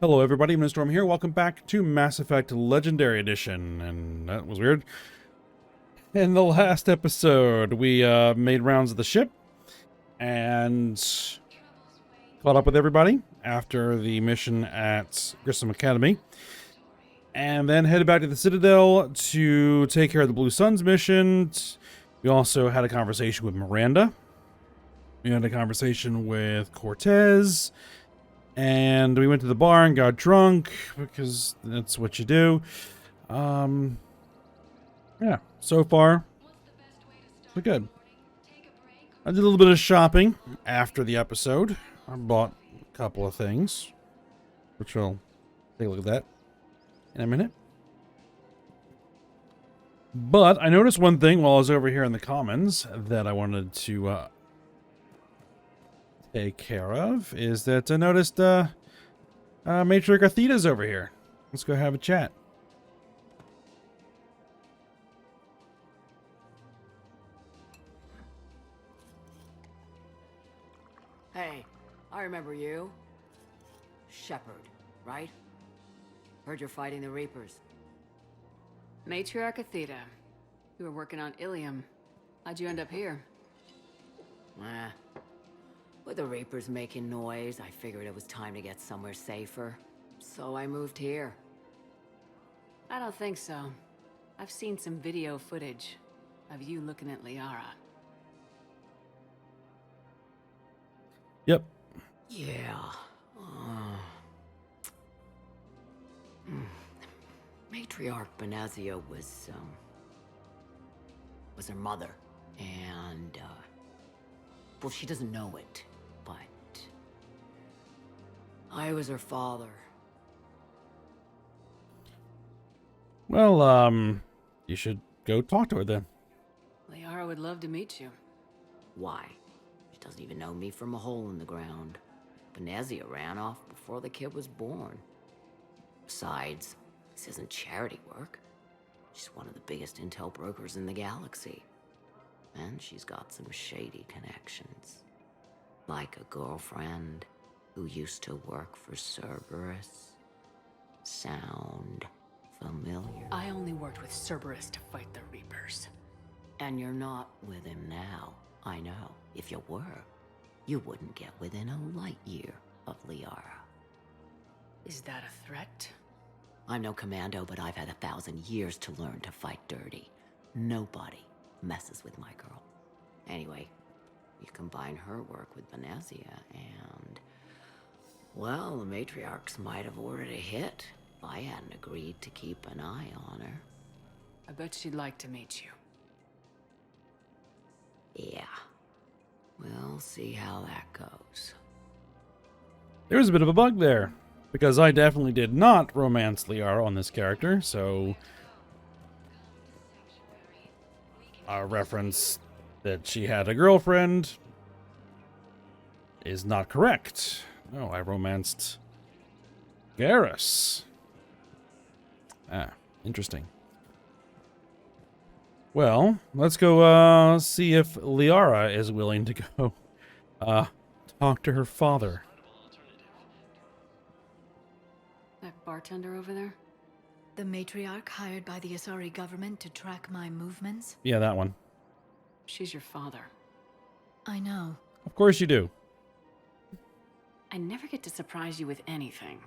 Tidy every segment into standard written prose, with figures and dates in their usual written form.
Hello everybody, Mr. Storm here. Welcome back to Mass Effect Legendary Edition. And that was weird. In the last episode, we made rounds of the ship and caught up with everybody after the mission at Grissom Academy. And then headed back to the Citadel to take care of the Blue Suns mission. We also had a conversation with Miranda. We had a conversation with Cortez. And we went to the bar and got drunk, because that's what you do. Yeah, so far, so good. I did a little bit of shopping after the episode. I bought a couple of things, which we'll take a look at that in a minute. But I noticed one thing while I was over here in the Commons that I wanted to take care of, is that I noticed Matriarch Athena's over here. Let's go have a chat. Hey, I remember you. Shepard, right? Heard you're fighting the Reapers. Matriarch Athena. You were working on Ilium. How'd you end up here? With the Reapers making noise, I figured it was time to get somewhere safer. So I moved here. I don't think so. I've seen some video footage of you looking at Liara. Yep. Yeah. Matriarch Benazia was her mother. And, well, she doesn't know it, but I was her father. Well, you should go talk to her then. Liara would love to meet you. Why? She doesn't even know me from a hole in the ground. Benazia ran off before the kid was born. Besides, this isn't charity work. She's one of the biggest intel brokers in the galaxy. And she's got some shady connections. Like a girlfriend who used to work for Cerberus. Sound familiar? I only worked with Cerberus to fight the Reapers. And you're not with him now. I know. If you were, you wouldn't get within a light year of Liara. Is that a threat? I'm no commando, but I've had 1,000 years to learn to fight dirty. Nobody messes with my girl. Anyway, you combine her work with Benazia and... well, the matriarchs might have ordered a hit if I hadn't agreed to keep an eye on her. I bet she'd like to meet you. Yeah. We'll see how that goes. There was a bit of a bug there, because I definitely did not romance Liara on this character, so a reference that she had a girlfriend is not correct. No, I romanced Garrus. Ah, interesting. Well, let's go see if Liara is willing to go talk to her father. That bartender over there? The matriarch hired by the Asari government to track my movements? Yeah, that one. She's your father. I know. Of course you do. I never get to surprise you with anything.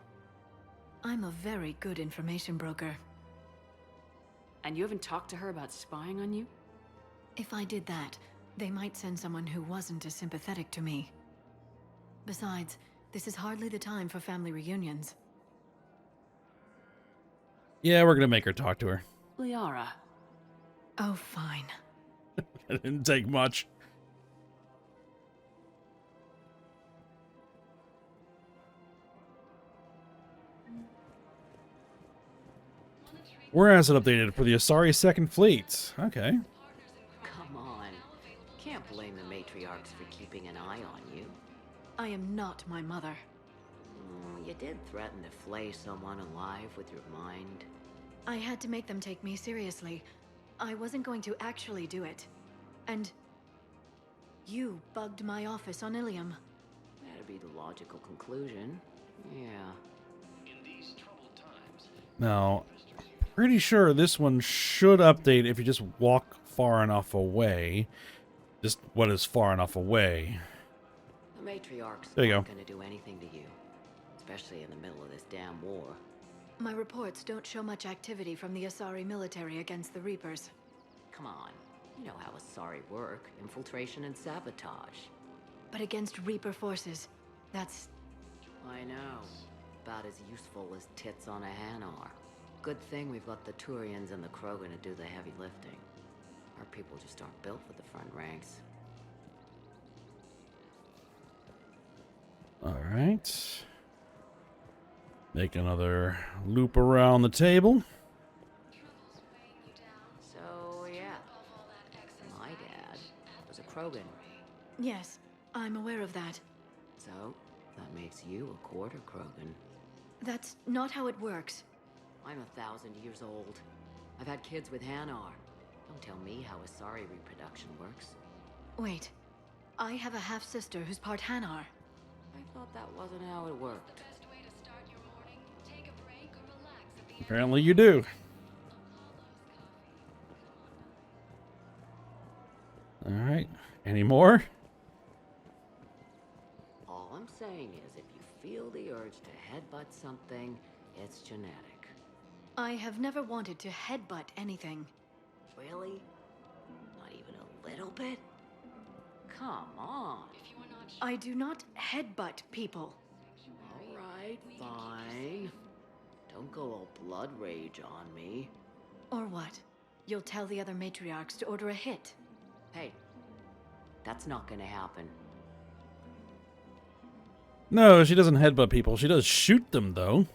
I'm a very good information broker. And you haven't talked to her about spying on you? If I did that, they might send someone who wasn't as sympathetic to me. Besides, this is hardly the time for family reunions. Yeah, we're gonna make her talk to her. Liara. Oh, fine. It didn't take much. Whereas it updated for the Asari Second Fleet. Okay. Come on. Can't blame the matriarchs for keeping an eye on you. I am not my mother. You did threaten to flay someone alive with your mind. I had to make them take me seriously. I wasn't going to actually do it. And you bugged my office on Ilium. That'd be the logical conclusion. Yeah. Now, pretty sure this one should update if you just walk far enough away. Just what is far enough away? The matriarch's There you not go. gonna do anything to you, especially in the middle of this damn war. My reports don't show much activity from the Asari military against the Reapers. Come on, you know how Asari work: infiltration and sabotage. But against Reaper forces, that's... I know. About as useful as tits on a Hanar. Good thing we've got the Turians and the Krogan to do the heavy lifting. Our people just aren't built for the front ranks. All right. Make another loop around the table. So, yeah. My dad was a Krogan. Yes, I'm aware of that. So, that makes you a quarter Krogan. That's not how it works. I'm 1,000 years old. I've had kids with Hanar. Don't tell me how Asari reproduction works. Wait, I have a half-sister who's part Hanar. I thought that wasn't how it worked. Apparently you do. All right. Any more? All I'm saying is, if you feel the urge to headbutt something, it's genetic. I have never wanted to headbutt anything. Really? Not even a little bit? Come on. I do not headbutt people. All right, fine. Don't go all blood rage on me. Or what? You'll tell the other matriarchs to order a hit. Hey, that's not gonna happen. No, she doesn't headbutt people. She does shoot them, though.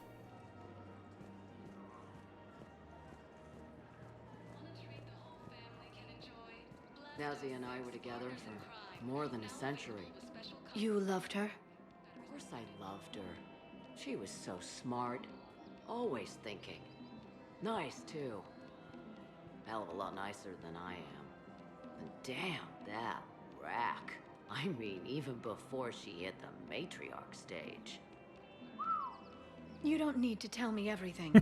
Nazi and I were together for more than a century. You loved her? Of course I loved her. She was so smart. Always thinking. Nice, too. Hell of a lot nicer than I am. And damn, that rack. I mean, even before she hit the matriarch stage. You don't need to tell me everything.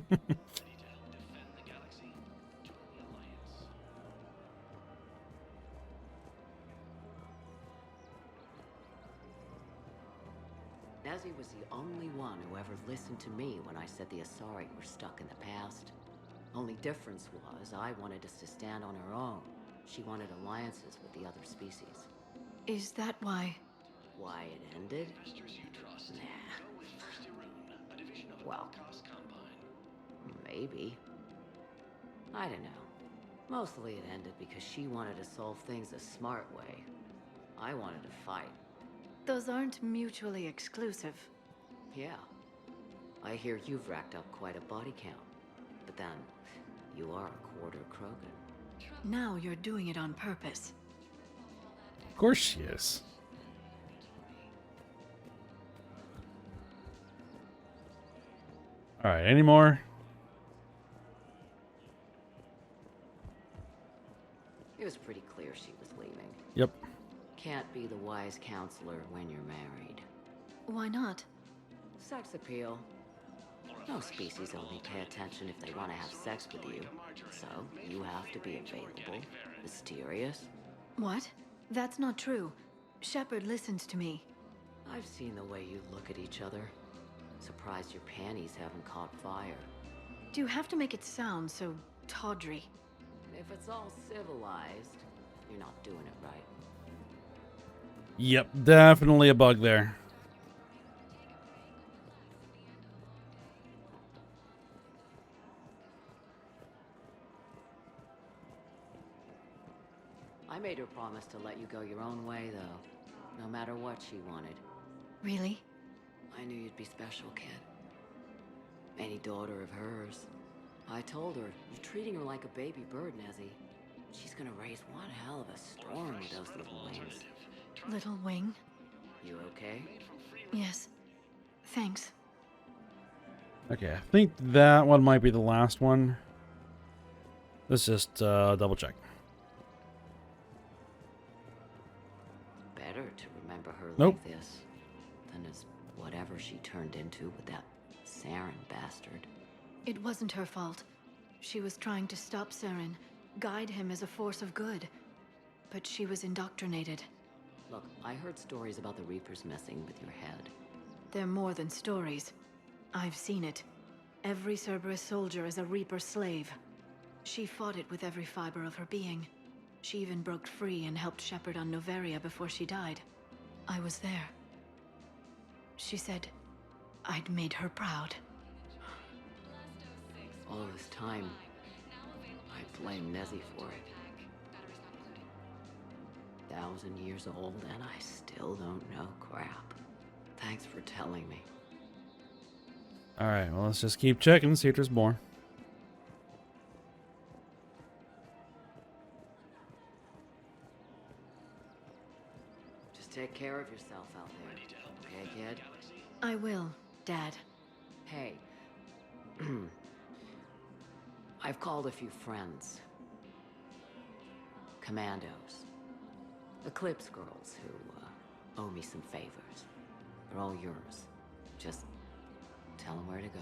Nazi was the only one who ever listened to me when I said the Asari were stuck in the past. Only difference was I wanted us to stand on our own. She wanted alliances with the other species. Is that why? Why it ended? Nah. Well, maybe. I don't know. Mostly it ended because she wanted to solve things a smart way. I wanted to fight. Those aren't mutually exclusive. Yeah. I hear you've racked up quite a body count. But then, you are a quarter Krogan. Now you're doing it on purpose. Of course she is. All right, any more? It was pretty clear she was leaving. Yep. Can't be the wise counselor when you're married. Why not? Sex appeal. No species only pay attention if they want to have sex with you. So, you have to be available, mysterious. What? That's not true. Shepard listens to me. I've seen the way you look at each other. Surprised your panties haven't caught fire. Do you have to make it sound so tawdry? If it's all civilized, you're not doing it right. Yep, definitely a bug there. I made her promise to let you go your own way, though. No matter what she wanted. Really? I knew you'd be special, kid. Any daughter of hers. I told her, you're treating her like a baby bird, Nezzy. She's gonna raise one hell of a storm with those little wings. Little wing? You okay? Yes. Thanks. Okay, I think that one might be the last one. Let's just double check. Better to remember her Nope. like this than as whatever she turned into with that Saren bastard. It wasn't her fault. She was trying to stop Saren, guide him as a force of good. But she was indoctrinated. Look, I heard stories about the Reapers messing with your head. They're more than stories. I've seen it. Every Cerberus soldier is a Reaper slave. She fought it with every fiber of her being. She even broke free and helped shepherd on Noveria before she died. I was there. She said I'd made her proud. All this time, I blame Nezzy for it. 1,000 years old and I still don't know crap. Thanks for telling me. Alright, well, let's just keep checking, see if there's more. Just take care of yourself out there. Okay, kid? I will, Dad. Hey. I've called a few friends. Commandos. Eclipse girls who owe me some favors. They're all yours. Just tell them where to go.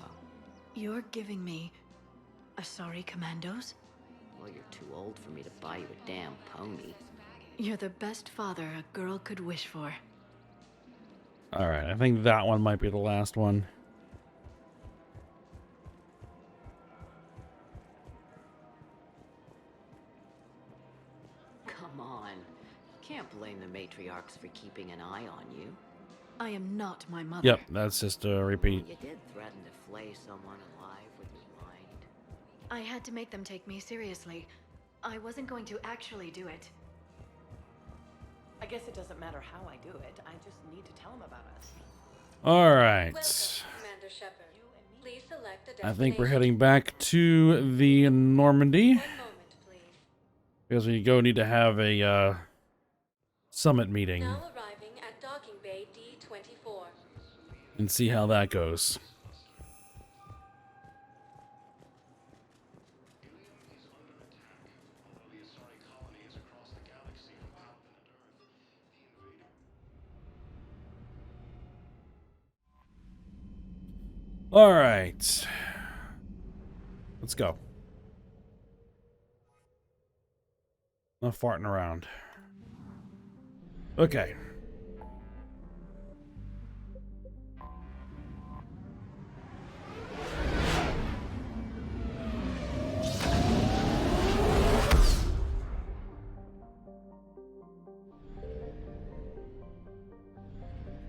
You're giving me a sorry commandos? Well, you're too old for me to buy you a damn pony. You're the best father a girl could wish for. Alright, I think that one might be the last one. Come on. You can't blame the matriarchs for keeping an eye on you. I am not my mother. Yep, that's just a repeat. You did threaten to flay someone alive with your mind. I had to make them take me seriously. I wasn't going to actually do it. I guess it doesn't matter how I do it. I just need to tell him about us. Alright. Welcome, Commander Shepard. Please select a I destination. think we're heading back to the Normandy. One moment, please. Because we need to have a summit meeting Now arriving at docking bay D-24. and see how that goes. All right. Let's go. Not farting around. Okay.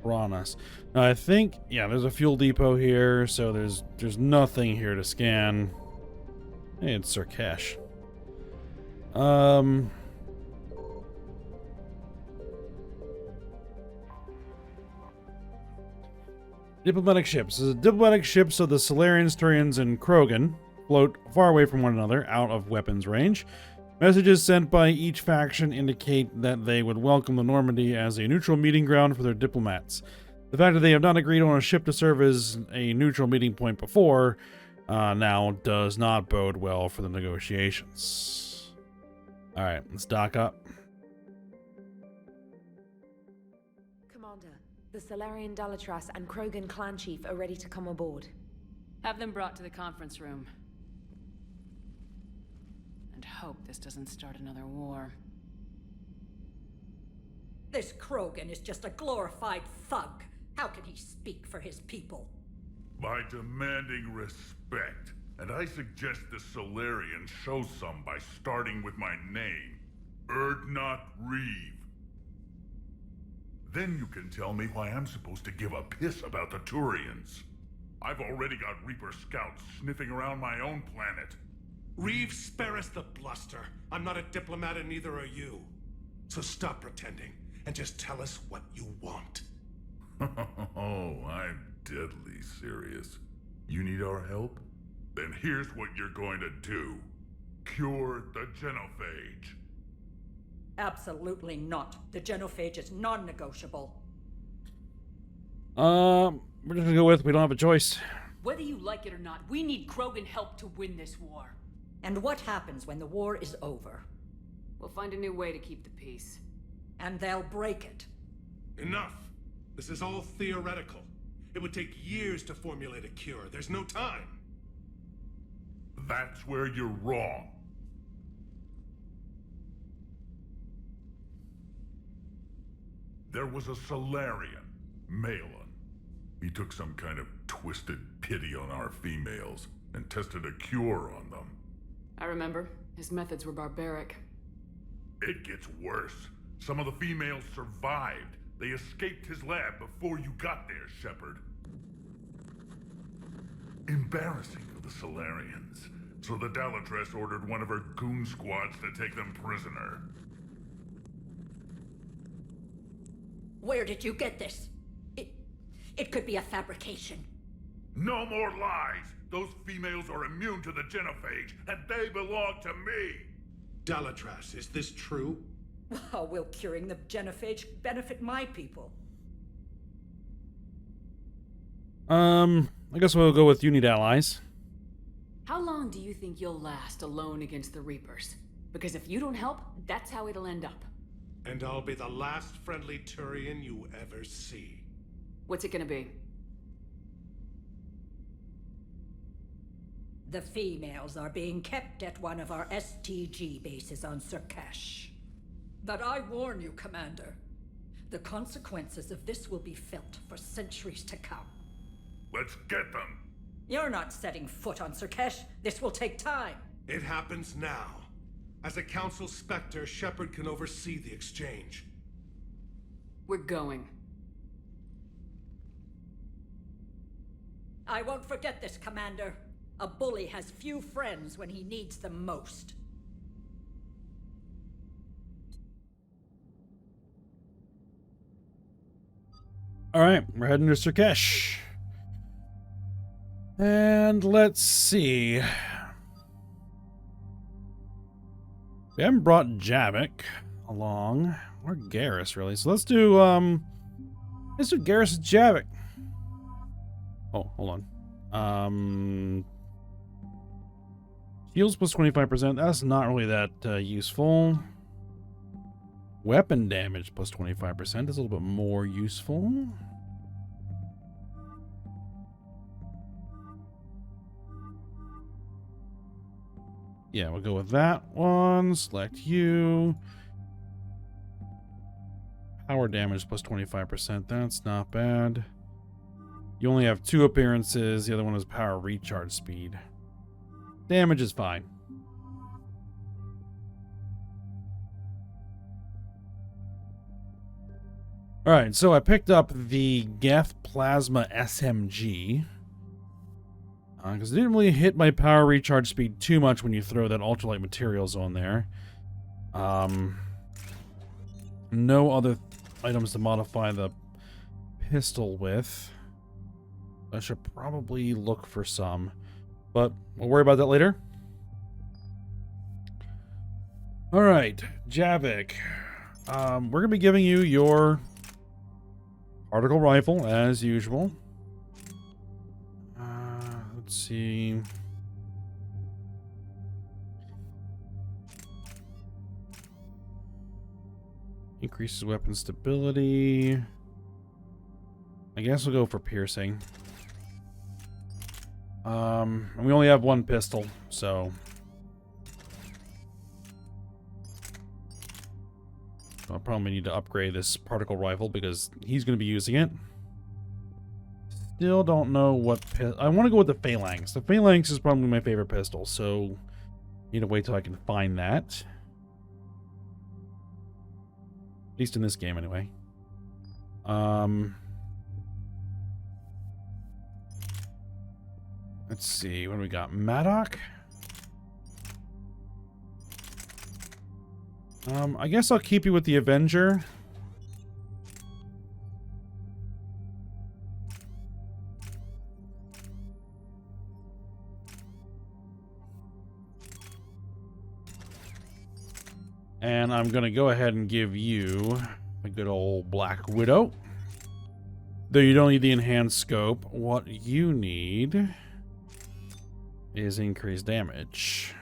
Ranas. Now I think, yeah, there's a fuel depot here, so there's nothing here to scan. Hey, it's Sirkesh. Diplomatic ships. This is a diplomatic ship, so the Solarians, Turians, and Krogan float far away from one another, out of weapons range. Messages sent by each faction indicate that they would welcome the Normandy as a neutral meeting ground for their diplomats. The fact that they have not agreed on a ship to serve as a neutral meeting point before now does not bode well for the negotiations. Alright, let's dock up. Commander, the Solarian Dalatras and Krogan clan chief are ready to come aboard. Have them brought to the conference room. And hope this doesn't start another war. This Krogan is just a glorified thug. How can he speak for his people? By demanding respect. And I suggest the Solarians show some by starting with my name. Erdnot Reeve. Then you can tell me why I'm supposed to give a piss about the Turians. I've already got Reaper scouts sniffing around my own planet. Reeve, spare us the bluster. I'm not a diplomat and neither are you. So stop pretending and just tell us what you want. Oh, I'm deadly serious. You need our help? Then here's what you're going to do. Cure the genophage. Absolutely not. The genophage is non-negotiable. We're just gonna go with we don't have a choice. Whether you like it or not, we need Krogan help to win this war. And what happens when the war is over? We'll find a new way to keep the peace. And they'll break it. Enough. This is all theoretical. It would take years to formulate a cure. There's no time. That's where you're wrong. There was a Solarian, Malin. He took some kind of twisted pity on our females and tested a cure on them. I remember. His methods were barbaric. It gets worse. Some of the females survived. They escaped his lab before you got there, Shepard. Embarrassing for the Solarians. So the Dalatress ordered one of her goon squads to take them prisoner. Where did you get this? It could be a fabrication. No more lies! Those females are immune to the genophage, and they belong to me! Dalatrass, is this true? How will curing the genophage benefit my people? I guess we'll go with you need allies. How long do you think you'll last alone against the Reapers? Because if you don't help, that's how it'll end up. And I'll be the last friendly Turian you ever see. What's it gonna be? The females are being kept at one of our STG bases on Surkash. But I warn you, Commander, the consequences of this will be felt for centuries to come. Let's get them! You're not setting foot on Surkash. This will take time. It happens now. As a Council Spectre, Shepard can oversee the exchange. We're going. I won't forget this, Commander. A bully has few friends when he needs them most. Alright, we're heading to Surkesh. And let's see. We haven't brought Javik along. Or Garrus, really. So let's do Garrus and Javik. Oh, hold on. Heals plus 25%. That's not really that useful. Weapon damage plus 25% is a little bit more useful. Yeah, we'll go with that one. Select you. Power damage plus 25%. That's not bad. You only have 2 appearances. The other one is power recharge speed. Damage is fine. Alright, so I picked up the Geth Plasma SMG. Because it didn't really hit my power recharge speed too much when you throw that ultralight materials on there. No other items to modify the pistol with. I should probably look for some. But we'll worry about that later. Alright, Javik. We're going to be giving you your particle rifle, as usual. Let's see. Increases weapon stability. I guess we'll go for piercing. And we only have 1 pistol, so I'll probably need to upgrade this particle rifle because he's going to be using it. Still don't know what I want to go with the Phalanx. The Phalanx is probably my favorite pistol, so need to wait till I can find that. At least in this game, anyway. Let's see, what do we got? Maddock? I guess I'll keep you with the Avenger. And I'm going to go ahead and give you a good old Black Widow. Though you don't need the enhanced scope. What you need is increased damage.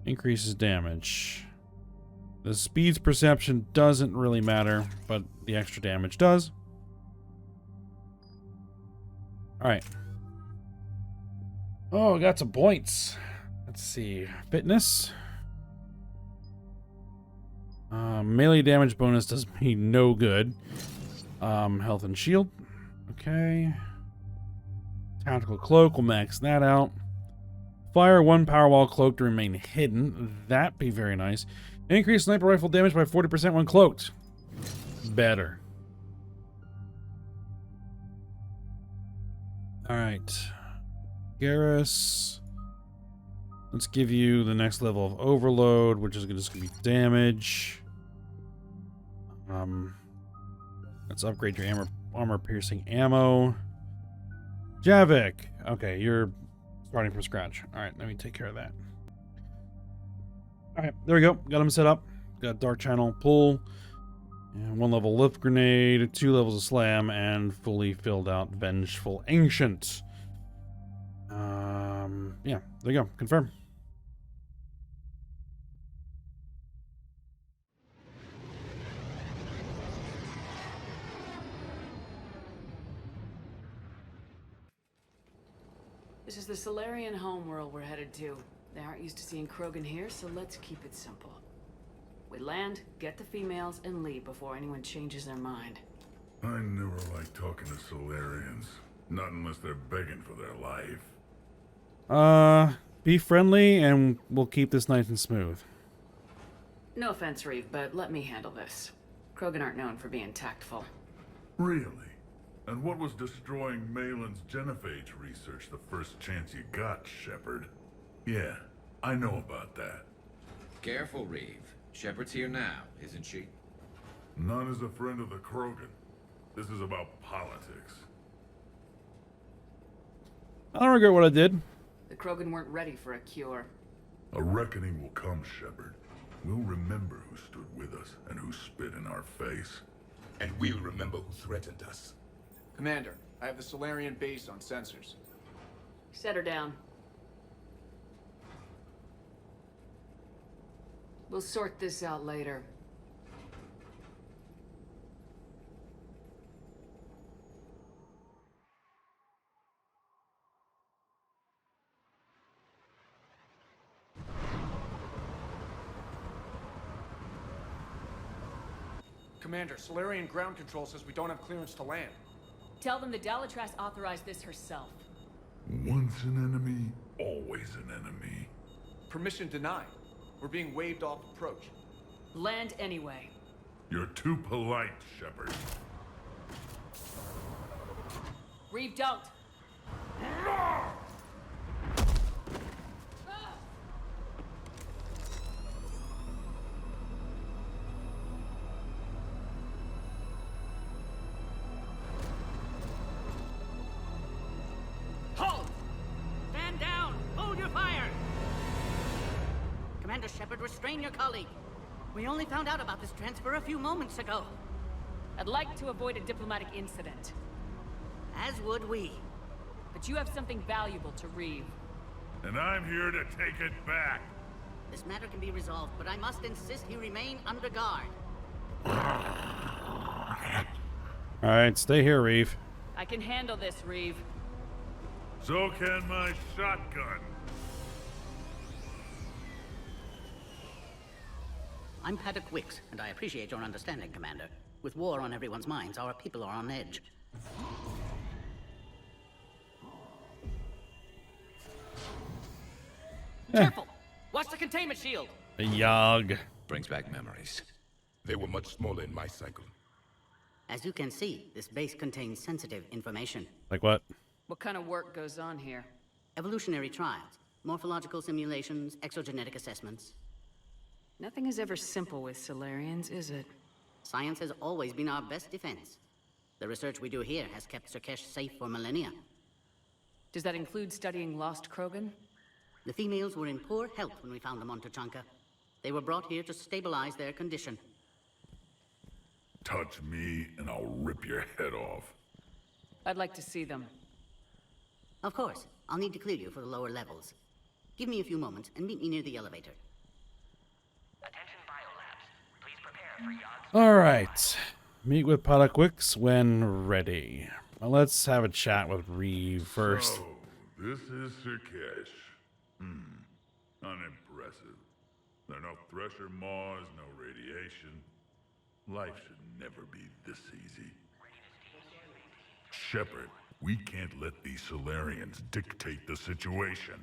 Increases damage. The speed's perception doesn't really matter, but the extra damage does. Alright. Oh, got some points. Let's see. Fitness. Melee damage bonus does me no good. Health and shield. Okay. Tactical cloak, we'll max that out. Fire 1 power wall cloak to remain hidden. That'd be very nice. Increase sniper rifle damage by 40% when cloaked. Better. Alright. Garrus. Let's give you the next level of overload, which is just gonna be damage. Let's upgrade your armor piercing ammo. Javik. Okay, you're starting from scratch. Alright, let me take care of that. Alright, there we go. Got him set up. Got dark channel pull. And 1 level lift grenade, 2 levels of slam, and fully filled out vengeful ancient. Yeah, there you go. Confirm. This is the Solarian homeworld we're headed to. They aren't used to seeing Krogan here, so let's keep it simple. We land, get the females, and leave before anyone changes their mind. I never like talking to Solarians. Not unless they're begging for their life. Be friendly, and we'll keep this nice and smooth. No offense, Reeve, but let me handle this. Krogan aren't known for being tactful. Really? And what was destroying Malin's genophage research the first chance you got, Shepard? Yeah, I know about that. Careful, Reeve. Shepard's here now, isn't she? None is a friend of the Krogan. This is about politics. I don't regret what I did. The Krogan weren't ready for a cure. A reckoning will come, Shepard. We'll remember who stood with us and who spit in our face. And we'll remember who threatened us. Commander, I have the Solarian base on sensors. Set her down. We'll sort this out later. Commander, Solarian ground control says we don't have clearance to land. Tell them the Dalitras authorized this herself. Once an enemy, always an enemy. Permission denied. We're being waved off approach. Land anyway. You're too polite, Shepard. Reeve, don't! Halt! Stand down! Hold your fire! Commander Shepard, restrain your colleague. We only found out about this transfer a few moments ago. I'd like to avoid a diplomatic incident. As would we. But you have something valuable to Reeve. And I'm here to take it back. This matter can be resolved, but I must insist he remain under guard. Alright, stay here, Reeve. I can handle this, Reeve. So can my shotgun. I'm Paddock Wicks, and I appreciate your understanding, Commander. With war on everyone's minds, our people are on edge. Careful! Watch the containment shield! A Yog. Brings back memories. They were much smaller in my cycle. As you can see, this base contains sensitive information. Like what? What kind of work goes on here? Evolutionary trials, morphological simulations, exogenetic assessments. Nothing is ever simple with Solarians, is it? Science has always been our best defense. The research we do here has kept Surkesh safe for millennia. Does that include studying lost Krogan? The females were in poor health when we found them on Tuchanka. They were brought here to stabilize their condition. Touch me and I'll rip your head off. I'd like to see them. Of course. I'll need to clear you for the lower levels. Give me a few moments and meet me near the elevator. Attention biolabs. Please prepare for Yog's... Alright. Meet with Paddock Wicks when ready. Well, let's have a chat with Reeve first. So, this is Sirkesh. Unimpressive. There are no thresher maws, no radiation. Life should never be this easy. Shepard, we can't let these Solarians dictate the situation.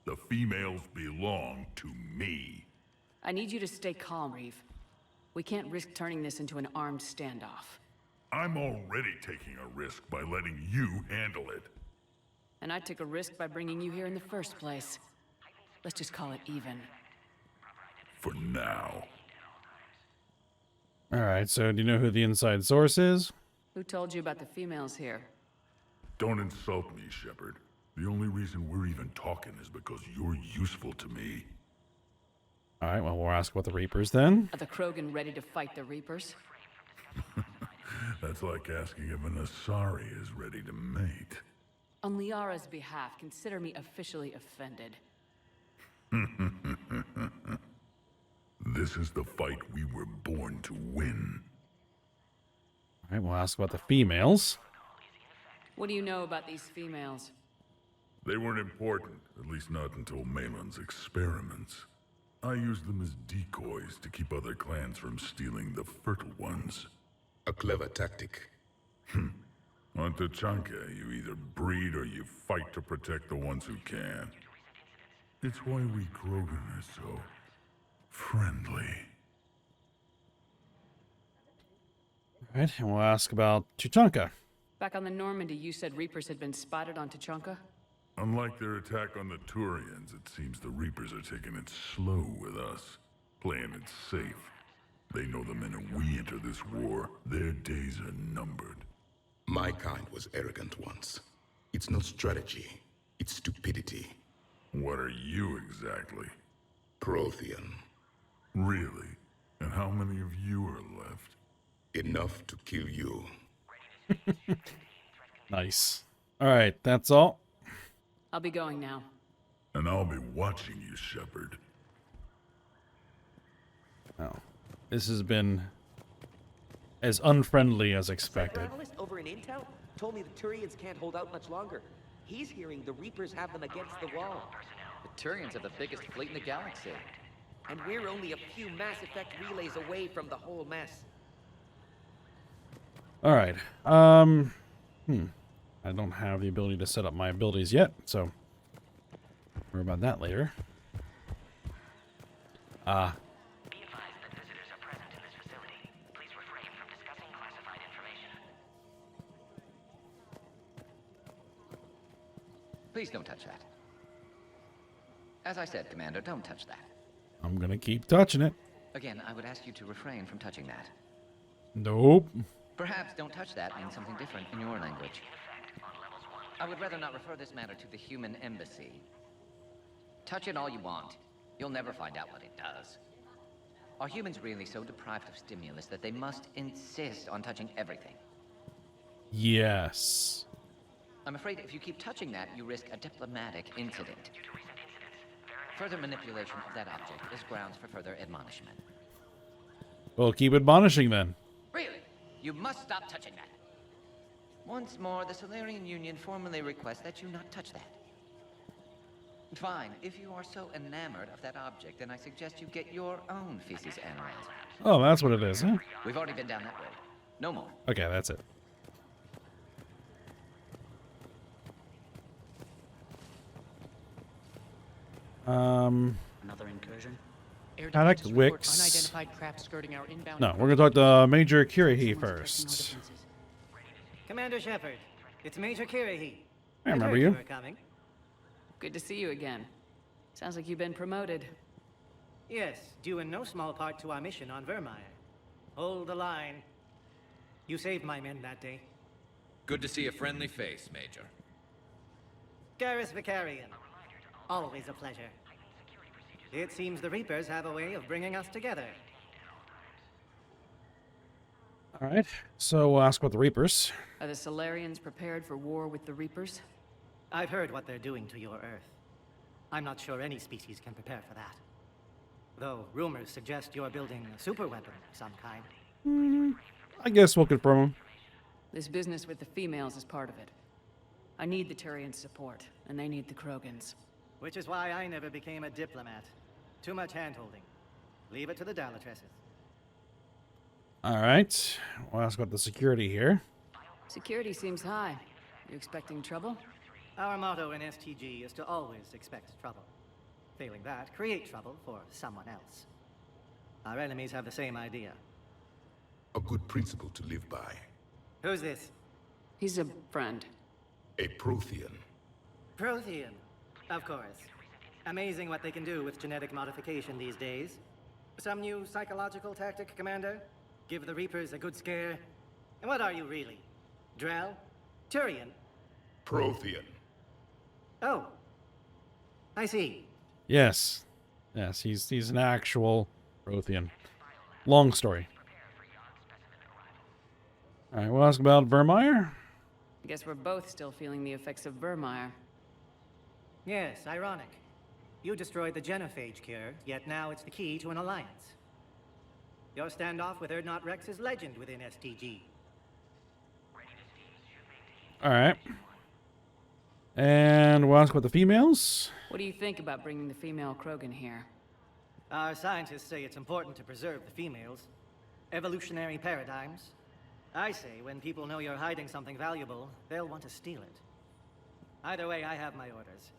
The females belong to me. I need you to stay calm, Reeve. We can't risk turning this into an armed standoff. I'm already taking a risk by letting you handle it. And I took a risk by bringing you here in the first place. Let's just call it even. For now. Alright, so do you know who the inside source is? Who told you about the females here? Don't insult me, Shepard. The only reason we're even talking is because you're useful to me. Alright, well, we'll ask about the Reapers then. Are the Krogan ready to fight the Reapers? That's like asking if an Asari is ready to mate. On Liara's behalf, consider me officially offended. This is the fight we were born to win. Alright, we'll ask about the females. What do you know about these females? They weren't important, at least not until Malin's experiments. I used them as decoys to keep other clans from stealing the fertile ones. A clever tactic. On Tachanka, you either breed or you fight to protect the ones who can. It's why we Krogan are so friendly. Alright, and we'll ask about Tuchanka. Back on the Normandy, you said Reapers had been spotted on Tachanka? Unlike their attack on the Turians, it seems the Reapers are taking it slow with us, playing it safe. They know the minute we enter this war, their days are numbered. My kind was arrogant once. It's not strategy, it's stupidity. What are you exactly? Prothean. Really? And how many of you are left? Enough to kill you. Nice. Alright, that's all. I'll be going now. And I'll be watching you, Shepard. Oh. This has been as unfriendly as expected. Analyst over in Intel told me the Turians can't hold out much longer. He's hearing the Reapers have them against the wall. The Turians have the biggest fleet in the galaxy. And we're only a few Mass Effect relays away from the whole mess. Alright. I don't have the ability to set up my abilities yet, so worry about that later. Be advised that visitors are present in this facility. Please refrain from discussing classified information. Please don't touch that. As I said, Commander, don't touch that. I'm gonna keep touching it. Again, I would ask you to refrain from touching that. Nope. Perhaps don't touch that means something different in your language. I would rather not refer this matter to the human embassy. Touch it all you want. You'll never find out what it does. Are humans really so deprived of stimulus that they must insist on touching everything? Yes. I'm afraid if you keep touching that, you risk a diplomatic incident. Further manipulation of that object is grounds for further admonishment. Well, keep admonishing then. Really? You must stop touching that. Once more, the Solarian Union formally requests that you not touch that. Fine. If you are so enamored of that object, then I suggest you get your own feces analyzed. Oh, that's what it is, huh? We've already been down that road. No more. Okay, that's it. Another incursion? Paddock Wicks. Unidentified craft skirting our inbound. No, we're gonna talk to Major Kirihi first. Commander Shepard, it's Major Kirihi. I remember heard you. were coming. Good to see you again. Sounds like you've been promoted. Yes, due in no small part to our mission on Vermeer. Hold the line. You saved my men that day. Good to see a friendly face, Major. Garrus Vicarian. Always a pleasure. It seems the Reapers have a way of bringing us together. Alright, so we'll ask about the Reapers. Are the Solarians prepared for war with the Reapers? I've heard what they're doing to your Earth. I'm not sure any species can prepare for that. Though rumors suggest you're building a superweapon of some kind. I guess we'll confirm them. This business with the females is part of it. I need the Turians' support, and they need the Krogans. Which is why I never became a diplomat. Too much hand-holding. Leave it to the Dalatresses. Alright. We'll ask about the security here. Security seems high. You expecting trouble? Our motto in STG is to always expect trouble. Failing that, create trouble for someone else. Our enemies have the same idea. A good principle to live by. Who's this? He's a friend. A Prothean. Prothean. Of course. Amazing what they can do with genetic modification these days. Some new psychological tactic, Commander? Give the Reapers a good scare? And what are you really? Drell? Turian? Prothean. Oh. I see. Yes. Yes, he's an actual Prothean. Long story. Alright, we'll ask about Vermeer. I guess we're both still feeling the effects of Vermeer. Yes, ironic. You destroyed the genophage cure, yet now it's the key to an alliance. Your standoff with Erdnot Rex is legend within STG. Alright. And we'll ask about the females. What do you think about bringing the female Krogan here? Our scientists say it's important to preserve the females. Evolutionary paradigms. I say when people know you're hiding something valuable, they'll want to steal it. Either way, I have my orders.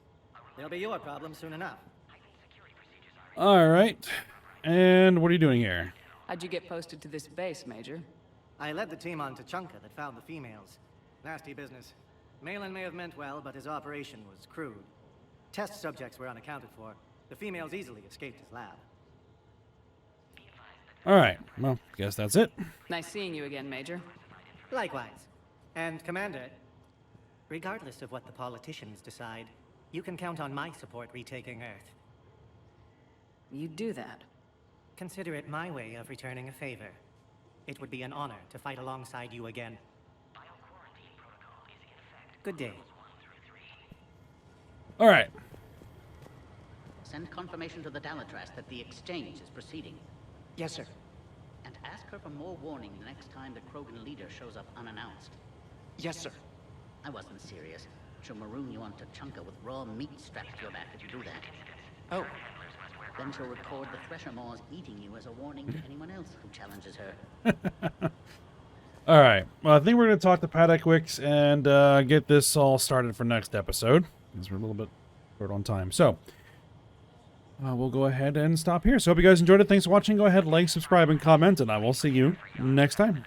They'll be your problem soon enough. Alright. And what are you doing here? How'd you get posted to this base, Major? I led the team on Tachanka that found the females. Nasty business. Malin may have meant well, but his operation was crude. Test subjects were unaccounted for. The females easily escaped his lab. Alright, well, guess that's it. Nice seeing you again, Major. Likewise. And, Commander, regardless of what the politicians decide, you can count on my support retaking Earth. You do that? Consider it my way of returning a favor. It would be an honor to fight alongside you again. Good day. Alright. Send confirmation to the Dalatras that the exchange is proceeding. Yes, sir. And ask her for more warning the next time the Krogan leader shows up unannounced. Yes, sir. I wasn't serious. She'll maroon you on Tachanka with raw meat strapped to your back if you do that. Oh. Then she'll record the Thresher Maws eating you as a warning to anyone else who challenges her. Alright, well, I think we're going to talk to Paddock-Wicks and get this all started for next episode, because we're a little bit short on time. So, we'll go ahead and stop here. So, hope you guys enjoyed it. Thanks for watching. Go ahead, like, subscribe, and comment, and I will see you next time.